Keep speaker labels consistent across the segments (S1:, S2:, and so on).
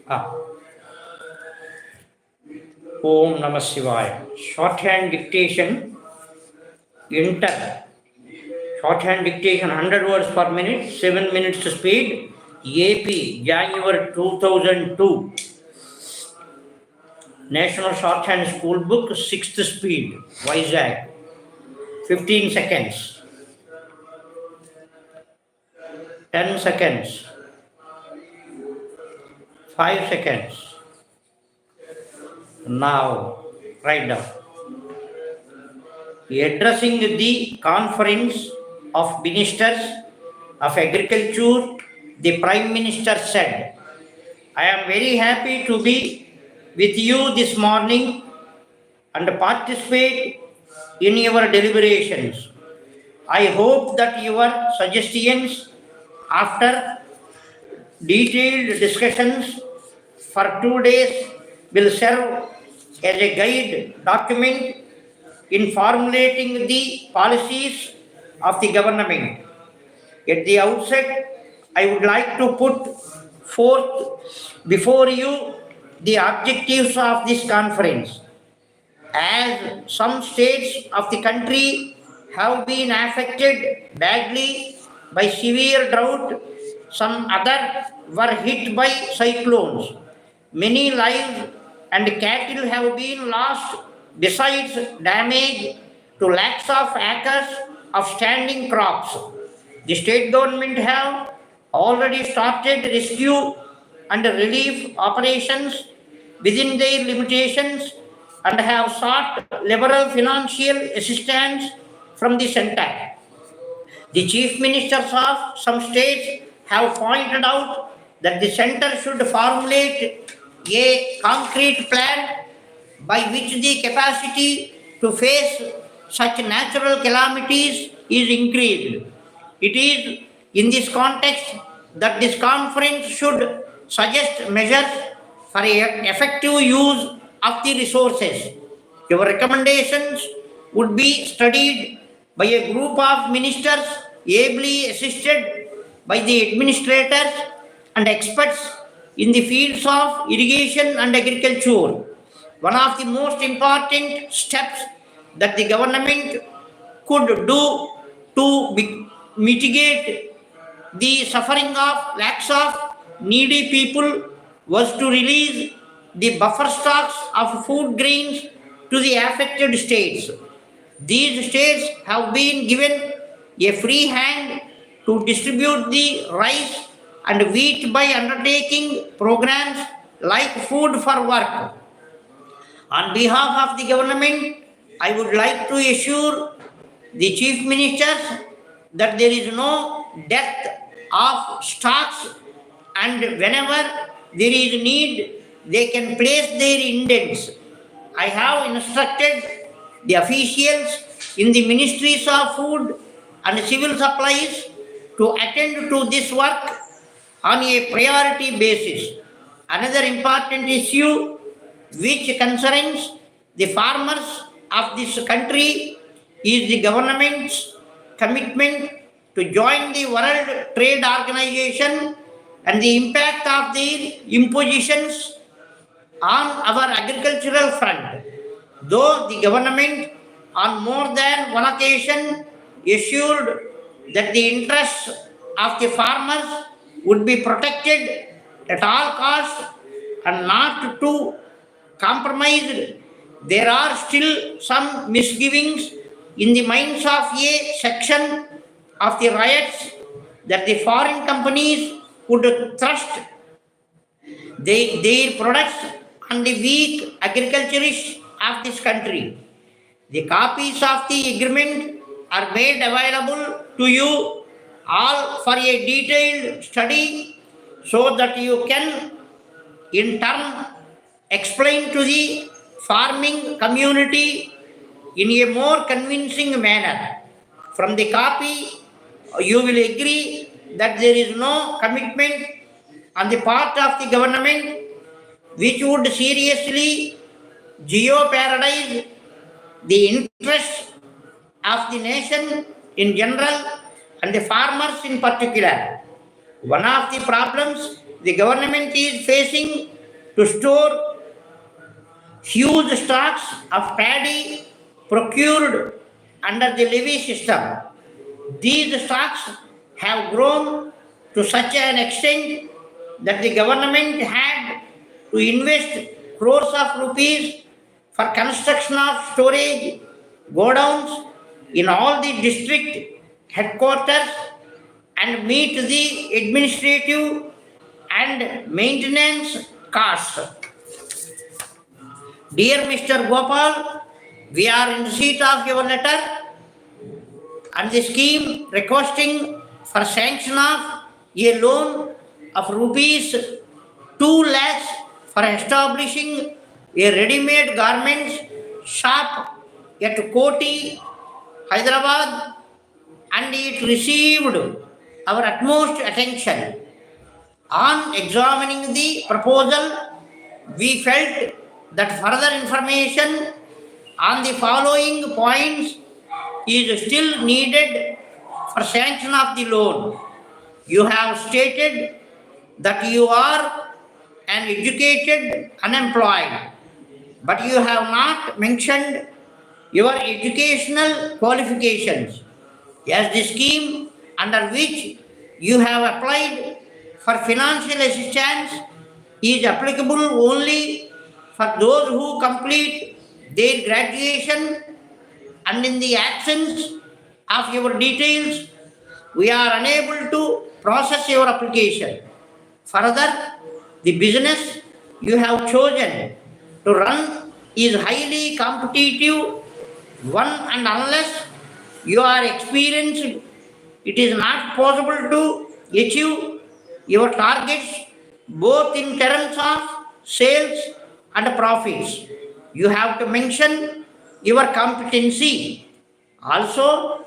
S1: Ah. Om Namah Shivaya. Shorthand dictation. Enter. Shorthand dictation 100 words per minute, 7 minutes speed. AP, January 2002. National Shorthand School Book, 6th speed. VIZAG. 15 seconds. 10 seconds. 5 seconds. Now, write down. Addressing the conference of ministers of agriculture, the Prime Minister said, I am very happy to be with you this morning and participate in your deliberations. I hope that your suggestions, after detailed discussions for 2 days, will serve as a guide document in formulating the policies of the government. At the outset, I would like to put forth before you the objectives of this conference. As some states of the country have been affected badly by severe drought, some others were hit by cyclones. Many lives and cattle have been lost, besides damage to lakhs of acres of standing crops. The state government have already started rescue and relief operations within their limitations and have sought liberal financial assistance from the center. The chief ministers of some states have pointed out that the center should formulate a concrete plan by which the capacity to face such natural calamities is increased. It is in this context that this conference should suggest measures for effective use of the resources. Your recommendations would be studied by a group of ministers ably assisted by the administrators and experts in the fields of irrigation and agriculture. One of the most important steps that the government could do to mitigate the suffering of lakhs of needy people was to release the buffer stocks of food grains to the affected states. These states have been given a free hand to distribute the rice and wheat by undertaking programs like Food for Work. On behalf of the government, I would like to assure the chief ministers that there is no dearth of stocks, and whenever there is need, they can place their indents. I have instructed the officials in the ministries of food and civil supplies to attend to this work on a priority basis. Another important issue which concerns the farmers of this country is the government's commitment to join the World Trade Organization and the impact of their impositions on our agricultural front. Though the government on more than one occasion assured that the interests of the farmers would be protected at all costs and not to compromised, there are still some misgivings in the minds of a section of the riots that the foreign companies would thrust their products on the weak agriculturists of this country. The copies of the agreement are made available to you all for a detailed study so that you can in turn explain to the farming community in a more convincing manner. From the copy, you will agree that there is no commitment on the part of the government which would seriously jeopardize the interests of the nation in general and the farmers in particular. One of the problems the government is facing to store huge stocks of paddy procured under the levy system. These stocks have grown to such an extent that the government had to invest crores of rupees for construction of storage godowns in all the district headquarters and meet the administrative and maintenance costs. Dear Mr. Gopal, we are in receipt of your letter and the scheme requesting for sanction of a loan of rupees 2 lakhs for establishing a ready-made garments shop at Koti, Hyderabad, and it received our utmost attention. On examining the proposal, we felt that further information on the following points is still needed for sanction of the loan. You have stated that you are an educated unemployed, but you have not mentioned your educational qualifications, as the scheme under which you have applied for financial assistance is applicable only for those who complete their graduation, and in the absence of your details, we are unable to process your application. Further, the business you have chosen to run is highly competitive one, and unless you are experienced, it is not possible to achieve your targets both in terms of sales and profits. You have to mention your competency. Also,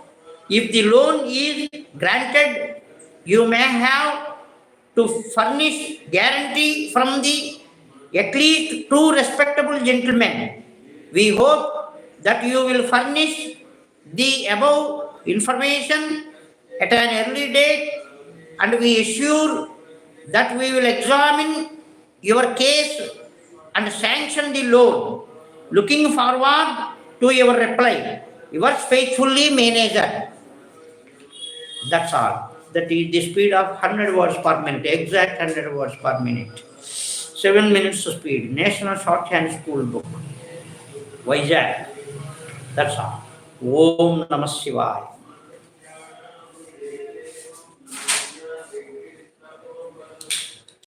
S1: if the loan is granted, you may have to furnish guarantee from the at least 2 respectable gentlemen. We hope that you will furnish the above information at an early date, and we assure that we will examine your case and sanction the loan. Looking forward to your reply. Yours faithfully, manager. That's all. That is the speed of 100 words per minute, exact 100 words per minute. 7 minutes speed. National Shorthand School Book. VIZAG. That's all. Om Namah Shivaya.